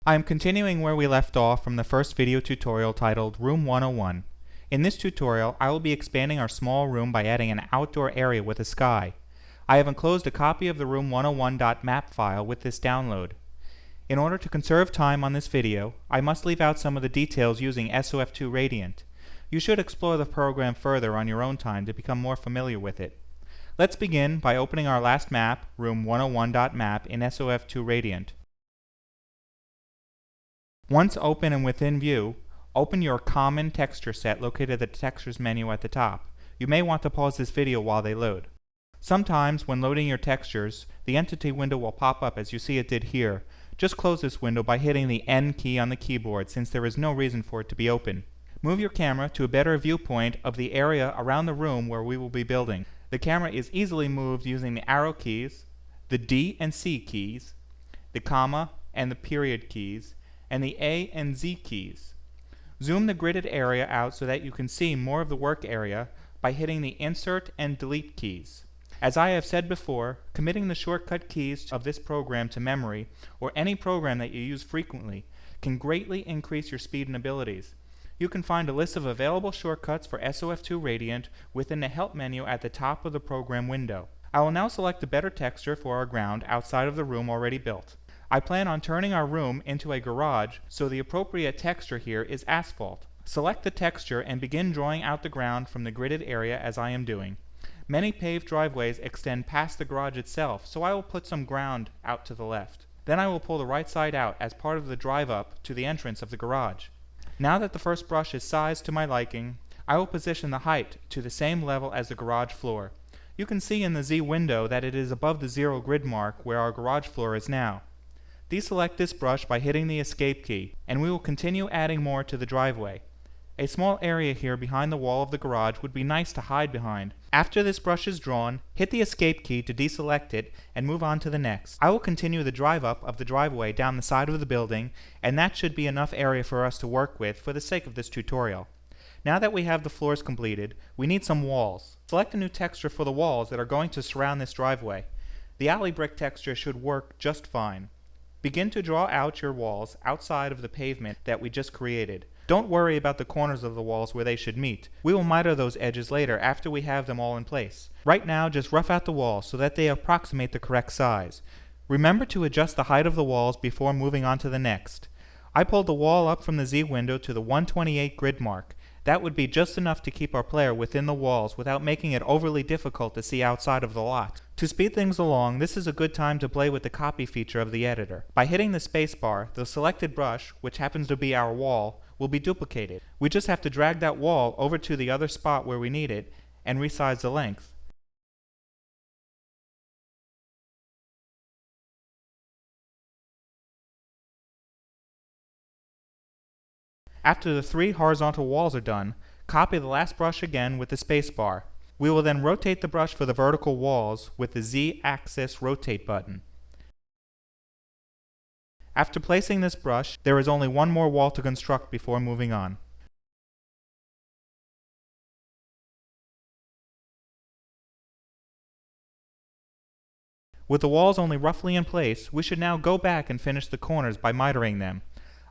I am continuing where we left off from the first video tutorial titled Room 101. In this tutorial, I will be expanding our small room by adding an outdoor area with a sky. I have enclosed a copy of the Room 101.map file with this download. In order to conserve time on this video, I must leave out some of the details using SoF2 Radiant. You should explore the program further on your own time to become more familiar with it. Let's begin by opening our last map, Room 101.map in SoF2 Radiant. Once open and within view, open your common texture set located at the Textures menu at the top. You may want to pause this video while they load. Sometimes, when loading your textures, the entity window will pop up as you see it did here. Just close this window by hitting the N key on the keyboard since there is no reason for it to be open. Move your camera to a better viewpoint of the area around the room where we will be building. The camera is easily moved using the arrow keys, the D and C keys, the comma and the period keys, and the A and Z keys. Zoom the gridded area out so that you can see more of the work area by hitting the Insert and Delete keys. As I have said before, committing the shortcut keys of this program to memory, or any program that you use frequently, can greatly increase your speed and abilities. You can find a list of available shortcuts for SoF2 Radiant within the Help menu at the top of the program window. I will now select a better texture for our ground outside of the room already built. I plan on turning our room into a garage, so the appropriate texture here is asphalt. Select the texture and begin drawing out the ground from the gridded area as I am doing. Many paved driveways extend past the garage itself, so I will put some ground out to the left. Then I will pull the right side out as part of the drive up to the entrance of the garage. Now that the first brush is sized to my liking, I will position the height to the same level as the garage floor. You can see in the Z window that it is above the 0 grid mark where our garage floor is now. Deselect this brush by hitting the Escape key, and we will continue adding more to the driveway. A small area here behind the wall of the garage would be nice to hide behind. After this brush is drawn, hit the Escape key to deselect it and move on to the next. I will continue the drive up of the driveway down the side of the building, and that should be enough area for us to work with for the sake of this tutorial. Now that we have the floors completed, we need some walls. Select a new texture for the walls that are going to surround this driveway. The alley brick texture should work just fine. Begin to draw out your walls outside of the pavement that we just created. Don't worry about the corners of the walls where they should meet. We will miter those edges later after we have them all in place. Right now, just rough out the walls so that they approximate the correct size. Remember to adjust the height of the walls before moving on to the next. I pulled the wall up from the Z window to the 128 grid mark. That would be just enough to keep our player within the walls without making it overly difficult to see outside of the lot. To speed things along, this is a good time to play with the copy feature of the editor. By hitting the spacebar, the selected brush, which happens to be our wall, will be duplicated. We just have to drag that wall over to the other spot where we need it and resize the length. After the 3 horizontal walls are done, copy the last brush again with the spacebar. We will then rotate the brush for the vertical walls with the Z-axis rotate button. After placing this brush, there is only one more wall to construct before moving on. With the walls only roughly in place, we should now go back and finish the corners by mitering them.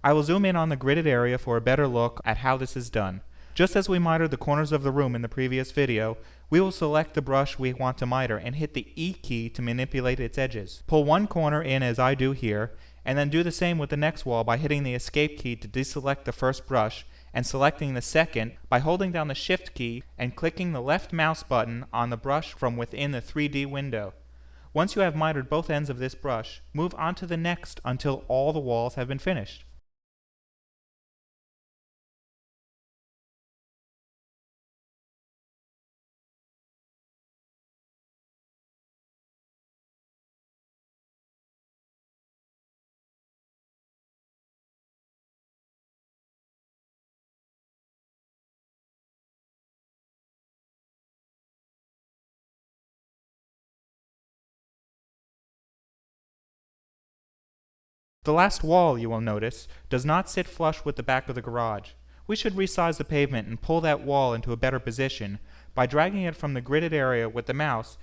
I will zoom in on the gridded area for a better look at how this is done. Just as we mitered the corners of the room in the previous video, we will select the brush we want to miter and hit the E key to manipulate its edges. Pull one corner in as I do here, and then do the same with the next wall by hitting the Escape key to deselect the first brush and selecting the second by holding down the Shift key and clicking the left mouse button on the brush from within the 3D window. Once you have mitered both ends of this brush, move on to the next until all the walls have been finished. The last wall, you will notice, does not sit flush with the back of the garage. We should resize the pavement and pull that wall into a better position by dragging it from the gridded area with the mouse.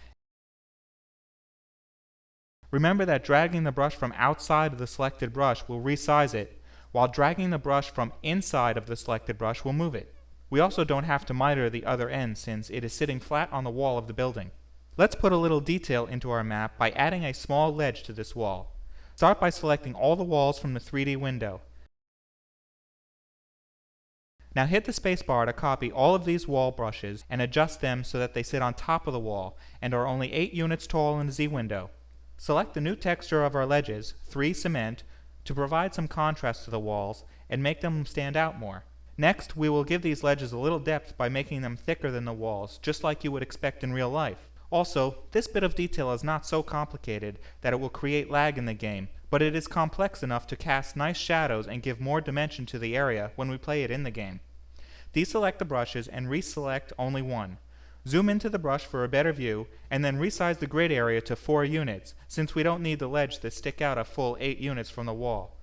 Remember that dragging the brush from outside of the selected brush will resize it, while dragging the brush from inside of the selected brush will move it. We also don't have to miter the other end since it is sitting flat on the wall of the building. Let's put a little detail into our map by adding a small ledge to this wall. Start by selecting all the walls from the 3D window. Now hit the spacebar to copy all of these wall brushes and adjust them so that they sit on top of the wall and are only 8 units tall in the Z window. Select the new texture of our ledges, 3 cement, to provide some contrast to the walls and make them stand out more. Next, we will give these ledges a little depth by making them thicker than the walls, just like you would expect in real life. Also, this bit of detail is not so complicated that it will create lag in the game, but it is complex enough to cast nice shadows and give more dimension to the area when we play it in the game. Deselect the brushes and reselect only one. Zoom into the brush for a better view, and then resize the grid area to 4 units, since we don't need the ledge to stick out a full 8 units from the wall.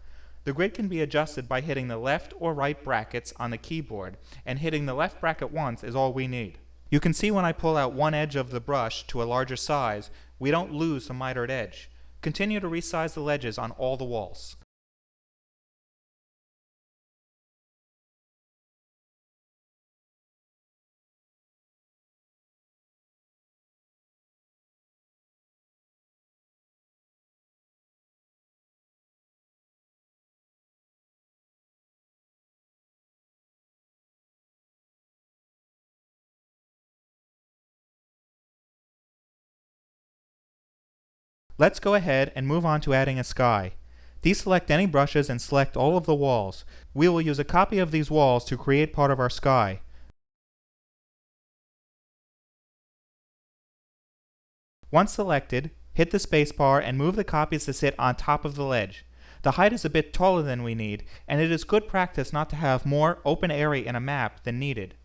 The grid can be adjusted by hitting the left or right brackets on the keyboard, and hitting the left bracket once is all we need. You can see when I pull out one edge of the brush to a larger size, we don't lose the mitered edge. Continue to resize the ledges on all the walls. Let's go ahead and move on to adding a sky. Deselect any brushes and select all of the walls. We will use a copy of these walls to create part of our sky. Once selected, hit the spacebar and move the copies to sit on top of the ledge. The height is a bit taller than we need, and it is good practice not to have more open area in a map than needed.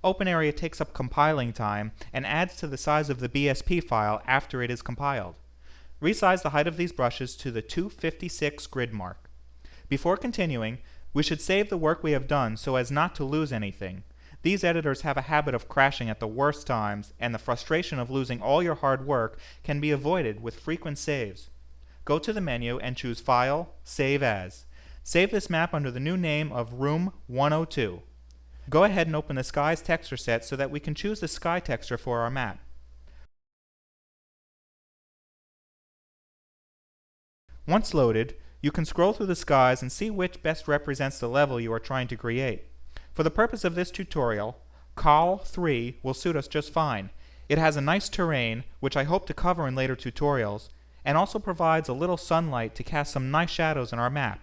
Open area takes up compiling time and adds to the size of the BSP file after it is compiled. Resize the height of these brushes to the 256 grid mark. Before continuing, we should save the work we have done so as not to lose anything. These editors have a habit of crashing at the worst times, and the frustration of losing all your hard work can be avoided with frequent saves. Go to the menu and choose File, Save As. Save this map under the new name of Room 102. Go ahead and open the Skies texture set so that we can choose the sky texture for our map. Once loaded, you can scroll through the skies and see which best represents the level you are trying to create. For the purpose of this tutorial, Col 3 will suit us just fine. It has a nice terrain, which I hope to cover in later tutorials, and also provides a little sunlight to cast some nice shadows in our map.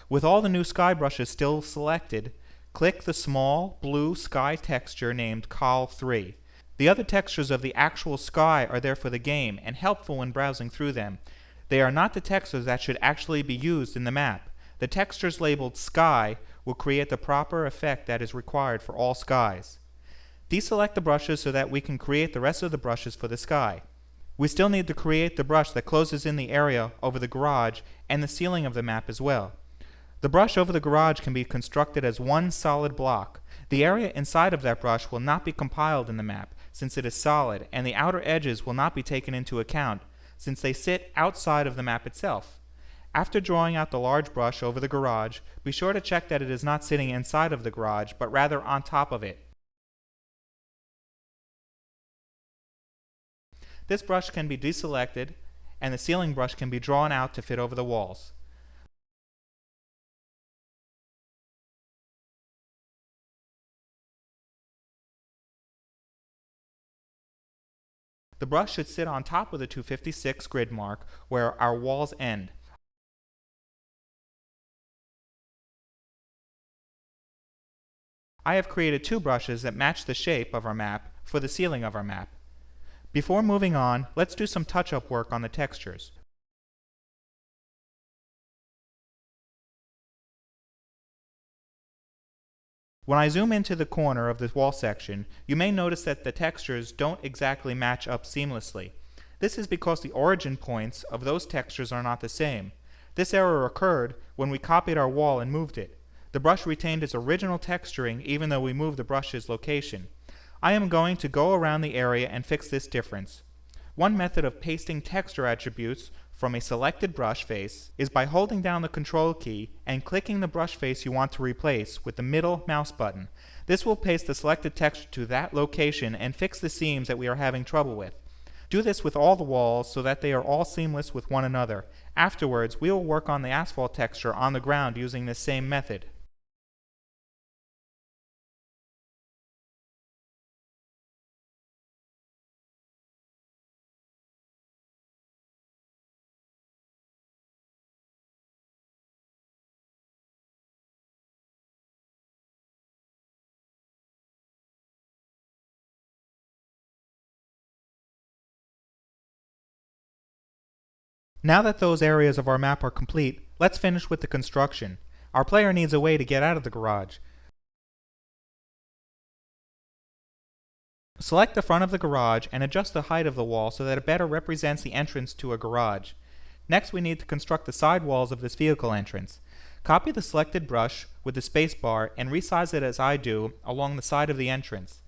With all the new sky brushes still selected, click the small blue sky texture named Col 3. The other textures of the actual sky are there for the game and helpful when browsing through them. They are not the textures that should actually be used in the map. The textures labeled Sky will create the proper effect that is required for all skies. Deselect the brushes so that we can create the rest of the brushes for the sky. We still need to create the brush that closes in the area over the garage and the ceiling of the map as well. The brush over the garage can be constructed as one solid block. The area inside of that brush will not be compiled in the map since it is solid, and the outer edges will not be taken into account since they sit outside of the map itself. After drawing out the large brush over the garage, be sure to check that it is not sitting inside of the garage, but rather on top of it. This brush can be deselected, and the ceiling brush can be drawn out to fit over the walls. The brush should sit on top of the 256 grid mark where our walls end. I have created 2 brushes that match the shape of our map for the ceiling of our map. Before moving on, let's do some touch-up work on the textures. When I zoom into the corner of the wall section, you may notice that the textures don't exactly match up seamlessly. This is because the origin points of those textures are not the same. This error occurred when we copied our wall and moved it. The brush retained its original texturing even though we moved the brush's location. I am going to go around the area and fix this difference. One method of pasting texture attributes from a selected brush face is by holding down the Control key and clicking the brush face you want to replace with the middle mouse button. This will paste the selected texture to that location and fix the seams that we are having trouble with. Do this with all the walls so that they are all seamless with one another. Afterwards, we will work on the asphalt texture on the ground using this same method. Now that those areas of our map are complete, let's finish with the construction. Our player needs a way to get out of the garage. Select the front of the garage and adjust the height of the wall so that it better represents the entrance to a garage. Next, we need to construct the side walls of this vehicle entrance. Copy the selected brush with the spacebar and resize it as I do along the side of the entrance.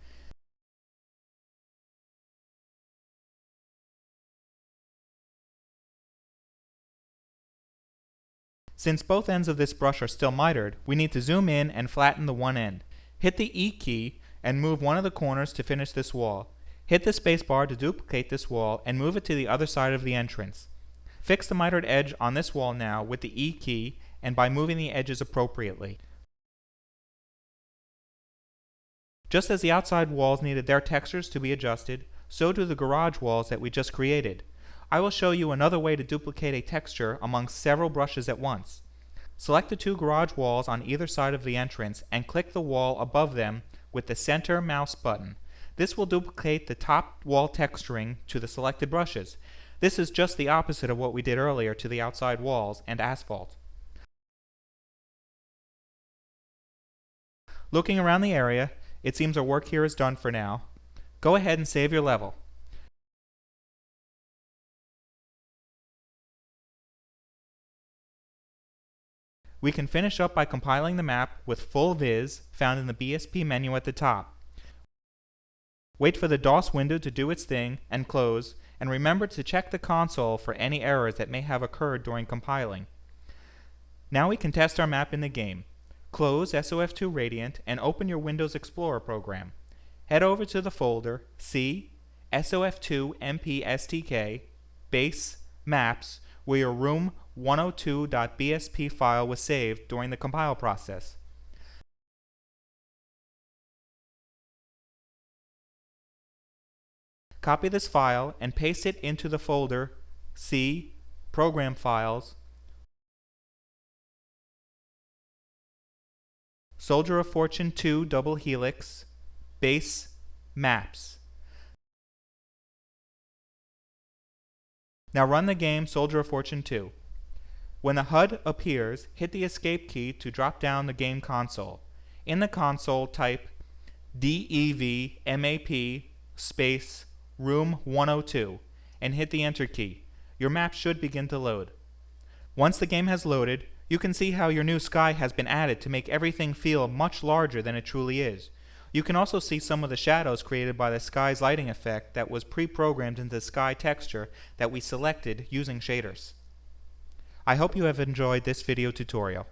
Since both ends of this brush are still mitered, we need to zoom in and flatten the one end. Hit the E key and move one of the corners to finish this wall. Hit the spacebar to duplicate this wall and move it to the other side of the entrance. Fix the mitered edge on this wall now with the E key and by moving the edges appropriately. Just as the outside walls needed their textures to be adjusted, so do the garage walls that we just created. I will show you another way to duplicate a texture among several brushes at once. Select the two garage walls on either side of the entrance and click the wall above them with the center mouse button. This will duplicate the top wall texturing to the selected brushes. This is just the opposite of what we did earlier to the outside walls and asphalt. Looking around the area, it seems our work here is done for now. Go ahead and save your level. We can finish up by compiling the map with full viz found in the BSP menu at the top. Wait for the DOS window to do its thing and close, and remember to check the console for any errors that may have occurred during compiling. Now we can test our map in the game. Close SoF2 Radiant and open your Windows Explorer program. Head over to the folder C, SoF2 MPSTK, Base, Maps, where your Room 102.bsp file was saved during the compile process. Copy this file and paste it into the folder C, Program Files, Soldier of Fortune 2 Double Helix, Base, Maps. Now run the game Soldier of Fortune 2. When the HUD appears, hit the Escape key to drop down the game console. In the console, type DEVMAP space Room 102 and hit the Enter key. Your map should begin to load. Once the game has loaded, you can see how your new sky has been added to make everything feel much larger than it truly is. You can also see some of the shadows created by the sky's lighting effect that was pre-programmed into the sky texture that we selected using shaders. I hope you have enjoyed this video tutorial.